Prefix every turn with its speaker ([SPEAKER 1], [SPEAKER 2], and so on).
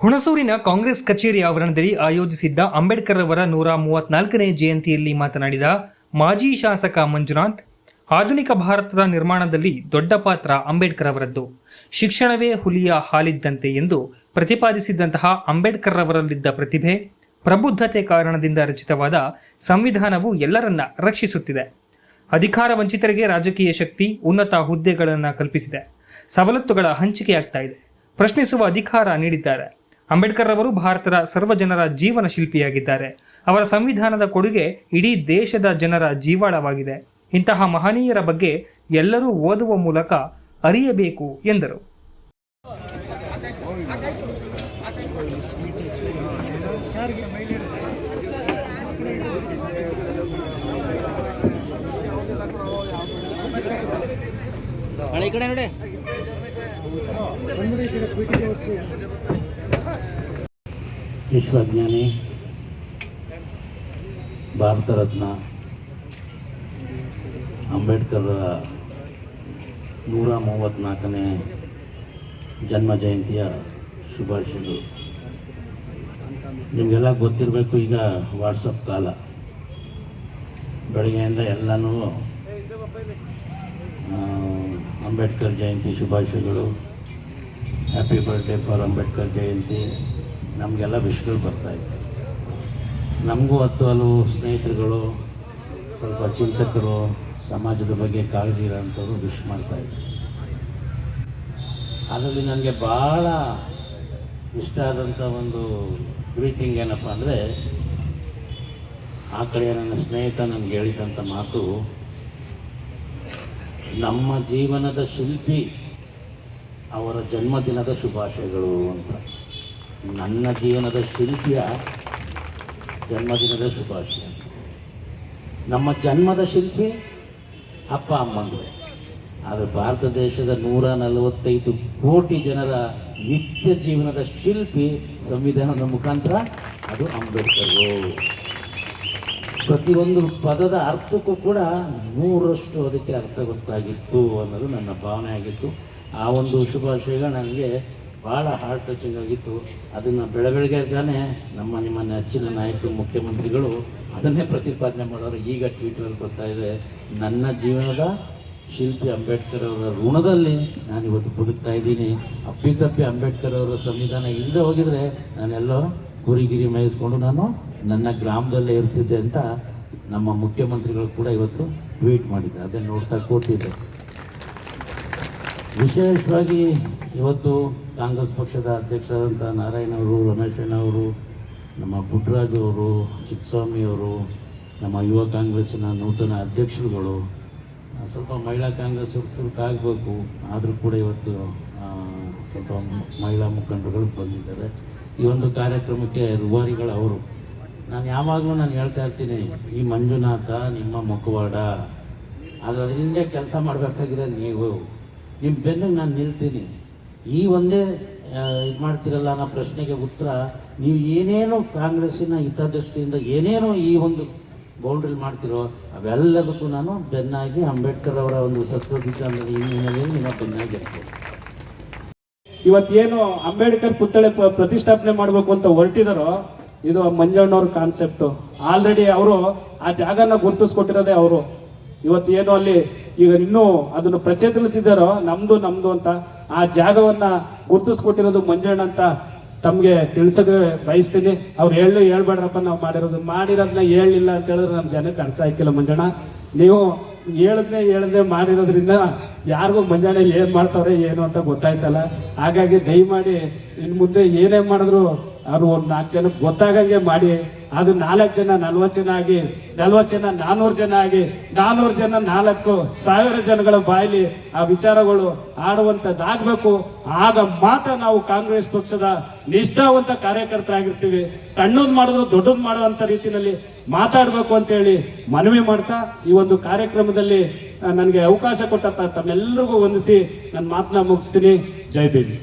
[SPEAKER 1] ಹುಣಸೂರಿನ ಕಾಂಗ್ರೆಸ್ ಕಚೇರಿ ಆವರಣದಲ್ಲಿ ಆಯೋಜಿಸಿದ್ದ ಅಂಬೇಡ್ಕರ್ ಅವರ 134ನೇ ಜಯಂತಿಯಲ್ಲಿ ಮಾತನಾಡಿದ ಮಾಜಿ ಶಾಸಕ ಮಂಜುನಾಥ್, ಆಧುನಿಕ ಭಾರತದ ನಿರ್ಮಾಣದಲ್ಲಿ ದೊಡ್ಡ ಪಾತ್ರ ಅಂಬೇಡ್ಕರ್ ಅವರದ್ದು. ಶಿಕ್ಷಣವೇ ಹುಲಿಯ ಹಾಲಿದ್ದಂತೆ ಎಂದು ಪ್ರತಿಪಾದಿಸಿದಂತಹ ಅಂಬೇಡ್ಕರ್ ಅವರಲ್ಲಿದ್ದ ಪ್ರತಿಭೆ, ಪ್ರಬುದ್ಧತೆ ಕಾರಣದಿಂದ ರಚಿತವಾದ ಸಂವಿಧಾನವು ಎಲ್ಲರನ್ನ ರಕ್ಷಿಸುತ್ತಿದೆ. ಅಧಿಕಾರ ವಂಚಿತರಿಗೆ ರಾಜಕೀಯ ಶಕ್ತಿ, ಉನ್ನತ ಹುದ್ದೆಗಳನ್ನು ಕಲ್ಪಿಸಿದೆ. ಸವಲತ್ತುಗಳ ಹಂಚಿಕೆಯಾಗ್ತಾ ಇದೆ. ಪ್ರಶ್ನಿಸುವ ಅಧಿಕಾರ ನೀಡಿದ್ದಾರೆ. ಅಂಬೇಡ್ಕರ್ ಅವರು ಭಾರತದ ಸರ್ವಜನರ ಜೀವನ ಶಿಲ್ಪಿಯಾಗಿದ್ದಾರೆ. ಅವರ ಸಂವಿಧಾನದ ಕೊಡುಗೆ ಇಡೀ ದೇಶದ ಜನರ ಜೀವಾಳವಾಗಿದೆ. ಇಂತಹ ಮಹನೀಯರ ಬಗ್ಗೆ ಎಲ್ಲರೂ ಓದುವ ಮೂಲಕ ಅರಿಯಬೇಕು ಎಂದರು.
[SPEAKER 2] ವಿಶ್ವಜ್ಞಾನಿ, ಭಾರತ ರತ್ನ ಅಂಬೇಡ್ಕರ್ 134ನೇ ಜನ್ಮ ಜಯಂತಿಯ ಶುಭಾಶಯಗಳು. ನಿಮಗೆಲ್ಲ ಗೊತ್ತಿರಬೇಕು, ಈಗ ವಾಟ್ಸಪ್ ಕಾಲ. ಬೆಳಗ್ಗೆಯಿಂದ ಎಲ್ಲನೂ ಅಂಬೇಡ್ಕರ್ ಜಯಂತಿ ಶುಭಾಶಯಗಳು, happy birthday for Ambedkar Jayanti, ನಮಗೆಲ್ಲ ವಿಶ್ಗಳು ಬರ್ತಾಯಿದೆ. ನಮಗೂ ಹಲವು ಸ್ನೇಹಿತರುಗಳು, ಸ್ವಲ್ಪ ಚಿಂತಕರು, ಸಮಾಜದ ಬಗ್ಗೆ ಕಾಳಜಿ ಇರೋಂಥವ್ರು ವಿಶ್ ಮಾಡ್ತಾಯಿದ್ದಾರೆ. ಅದರಲ್ಲಿ ನನಗೆ ಭಾಳ ಇಷ್ಟ ಆದಂಥ ಒಂದು ಗ್ರೀಟಿಂಗ್ ಏನಪ್ಪ ಅಂದರೆ, ಆ ಕಡೆಯ ನನ್ನ ಸ್ನೇಹಿತ ನನಗೆ ಹೇಳಿದಂಥ ಮಾತು, ನಮ್ಮ ಜೀವನದ ಶಿಲ್ಪಿ ಅವರ ಜನ್ಮದಿನದ ಶುಭಾಶಯಗಳು ಅಂತ. ನನ್ನ ಜೀವನದ ಶಿಲ್ಪಿಯ ಜನ್ಮದಿನದ ಶುಭಾಶಯ. ನಮ್ಮ ಜನ್ಮದ ಶಿಲ್ಪಿ ಅಪ್ಪ ಅಮ್ಮಂದರು. ಆದರೆ ಭಾರತ ದೇಶದ 145 ಕೋಟಿ ಜನರ ನಿತ್ಯ ಜೀವನದ ಶಿಲ್ಪಿ ಸಂವಿಧಾನದ ಮುಖಾಂತರ ಅದು ಅಂಬೇಡ್ಕರು. ಪ್ರತಿಯೊಂದು ಪದದ ಅರ್ಥಕ್ಕೂ ಕೂಡ 100ರಷ್ಟು ಅದಕ್ಕೆ ಅರ್ಥ ಗೊತ್ತಾಗಿತ್ತು ಅನ್ನೋದು ನನ್ನ ಭಾವನೆ ಆಗಿತ್ತು. ಆ ಒಂದು ಶುಭಾಶಯಗಳು ನನಗೆ ಭಾಳ ಹಾರ್ಟ್ ಟಚಿಂಗ್ ಆಗಿತ್ತು. ಅದನ್ನು ಬೆಳಗ್ಗೆ ತಾನೇ ನಿಮ್ಮ ನೆಚ್ಚಿನ ನಾಯಕರು, ಮುಖ್ಯಮಂತ್ರಿಗಳು ಅದನ್ನೇ ಪ್ರತಿಪಾದನೆ ಮಾಡೋರು. ಈಗ ಟ್ವಿಟರಲ್ಲಿ ಬರ್ತಾ ಇದೆ, ನನ್ನ ಜೀವನದ ಶಿಲ್ಪಿ ಅಂಬೇಡ್ಕರ್ ಅವರ ಋಣದಲ್ಲಿ ನಾನಿವತ್ತು ಬದುಕ್ತಾ ಇದ್ದೀನಿ. ಅಪ್ಪಿತಪ್ಪಿ ಅಂಬೇಡ್ಕರ್ ಅವರ ಸಂವಿಧಾನ ಇಲ್ಲದೆ ಹೋಗಿದರೆ ನಾನೆಲ್ಲೋ ಕುರಿಗಿರಿ ಮೇಯಿಸ್ಕೊಂಡು ನಾನು ನನ್ನ ಗ್ರಾಮದಲ್ಲೇ ಇರ್ತಿದ್ದೆ ಅಂತ ನಮ್ಮ ಮುಖ್ಯಮಂತ್ರಿಗಳು ಕೂಡ ಇವತ್ತು ಟ್ವೀಟ್ ಮಾಡಿದ್ದಾರೆ. ಅದನ್ನು ನೋಡ್ತಾ ಕೂತಿದ್ದೆ. ವಿಶೇಷವಾಗಿ ಇವತ್ತು ಕಾಂಗ್ರೆಸ್ ಪಕ್ಷದ ಅಧ್ಯಕ್ಷರಾದಂಥ ನಾರಾಯಣ ಅವರು, ರಮೇಶಣ್ಣವರು, ನಮ್ಮ ಪುಟ್ಟರಾಜು ಅವರು, ಚಿಕ್ಕಸ್ವಾಮಿಯವರು, ನಮ್ಮ ಯುವ ಕಾಂಗ್ರೆಸ್ಸಿನ ನೂತನ ಅಧ್ಯಕ್ಷರುಗಳು, ಸ್ವಲ್ಪ ಮಹಿಳಾ ಕಾಂಗ್ರೆಸ್ ಚುರುಕಾಗಬೇಕು, ಆದರೂ ಕೂಡ ಇವತ್ತು ಸ್ವಲ್ಪ ಮಹಿಳಾ ಮುಖಂಡರುಗಳು ಬಂದಿದ್ದಾರೆ. ಈ ಒಂದು ಕಾರ್ಯಕ್ರಮಕ್ಕೆ ರೂವಾರಿಗಳು ಅವರು. ನಾನು ಯಾವಾಗಲೂ ಹೇಳ್ತಾ ಇರ್ತೀನಿ, ಈ ಮಂಜುನಾಥ ನಿಮ್ಮ ಮುಖವಾಡ, ಆದರೆ ಅದರಿಂದ ಕೆಲಸ ಮಾಡಬೇಕಾಗಿದೆ ನೀವು. ನಿಮ್ಮ ಬೆನ್ನಿಗೆ ನಾನು ನಿಲ್ತೀನಿ. ಈ ಒಂದೇ ಇದು ಮಾಡ್ತಿರಲ್ಲ ಅನ್ನೋ ಪ್ರಶ್ನೆಗೆ ಉತ್ತರ, ನೀವು ಏನೇನು ಕಾಂಗ್ರೆಸ್ಸಿನ ಹಿತದೃಷ್ಟಿಯಿಂದ ಏನೇನೋ ಈ ಒಂದು ಬೌಂಡ್ರಿ ಮಾಡ್ತಿರೋ ಅವೆಲ್ಲದಕ್ಕೂ ನಾನು ಬೆನ್ನಾಗಿ ಅಂಬೇಡ್ಕರ್ ಅವರ ಒಂದು ಸತ್ವದಿತ ಹಿನ್ನೆಲೆಯಲ್ಲಿ ನಿಮ್ಮ ಬೆನ್ನಾಗಿ ಇರ್ತೀನಿ.
[SPEAKER 3] ಇವತ್ತೇನು ಅಂಬೇಡ್ಕರ್ ಪುತ್ಥಳಿ ಪ್ರತಿಷ್ಠಾಪನೆ ಮಾಡಬೇಕು ಅಂತ ಹೊರಟಿದಾರೋ, ಇದು ಮಂಜಣ್ಣವ್ರ ಕಾನ್ಸೆಪ್ಟು. ಆಲ್ರೆಡಿ ಅವರು ಆ ಜಾಗನ ಗುರುತಿಸ್ಕೊಟ್ಟಿರೋದೇ ಅವರು. ಇವತ್ತೇನು ಅಲ್ಲಿ ಈಗ ಇನ್ನೂ ಅದನ್ನು ಪ್ರಚಲಿಸಿದಾರೋ ನಮ್ದು ಅಂತ, ಆ ಜಾಗವನ್ನ ಗುರುತಿಸ್ಕೊಟ್ಟಿರೋದು ಮಂಜಣ್ಣ ಅಂತ ತಮಗೆ ತಿಳಿಸೋಕೆ ಬಯಸ್ತೀನಿ. ಅವ್ರು ಹೇಳ್ಬೇಡ್ರಪ್ಪ, ನಾವು ಮಾಡಿರೋದನ್ನ ಹೇಳಲಿಲ್ಲ ಅಂತ ಹೇಳಿದ್ರೆ ನಮ್ಮ ಜನಕ್ಕೆ ಅರ್ಥ ಆಯ್ಕಿಲ್ಲ. ಮಂಜಣ್ಣ, ನೀವು ಹೇಳದ್ನೇ ಮಾಡಿರೋದ್ರಿಂದ ಯಾರಿಗೂ ಮಂಜಣ್ಣ ಏನು ಮಾಡ್ತಾವ್ರೆ ಏನು ಅಂತ ಗೊತ್ತಾಯ್ತಲ್ಲ. ಹಾಗಾಗಿ ದಯಮಾಡಿ ಇನ್ನು ಮುಂದೆ ಏನೇ ಮಾಡಿದ್ರು ಅವರು ಒಂದು 4 ಜನಕ್ಕೆ ಗೊತ್ತಾಗಂಗೆ ಮಾಡಿ. ಅದು 4 ಜನ 40 ಜನ ಆಗಿ, 40 ಜನ 400 ಜನ ಆಗಿ, 400 ಜನ 4,000 ಜನಗಳ ಬಾಯಲ್ಲಿ ಆ ವಿಚಾರಗಳು ಆಡುವಂಥದ್ದಾಗಬೇಕು. ಆಗ ಮಾತ್ರ ನಾವು ಕಾಂಗ್ರೆಸ್ ಪಕ್ಷದ ನಿಷ್ಠಾವಂತ ಕಾರ್ಯಕರ್ತರಾಗಿರ್ತೀವಿ. ಸಣ್ಣದ್ ಮಾಡಿದ್ರು ದೊಡ್ಡದ್ ಮಾಡುವಂತ ರೀತಿಯಲ್ಲಿ ಮಾತಾಡಬೇಕು ಅಂತೇಳಿ ಮನವಿ ಮಾಡ್ತಾ ಈ ಒಂದು ಕಾರ್ಯಕ್ರಮದಲ್ಲಿ ನನಗೆ ಅವಕಾಶ ಕೊಟ್ಟ ತಮ್ಮೆಲ್ಲರಿಗೂ ವಂದಿಸಿ ನನ್ನ ಮಾತನ್ನ ಮುಗಿಸ್ತೀನಿ. ಜೈ ಭೀಮ್.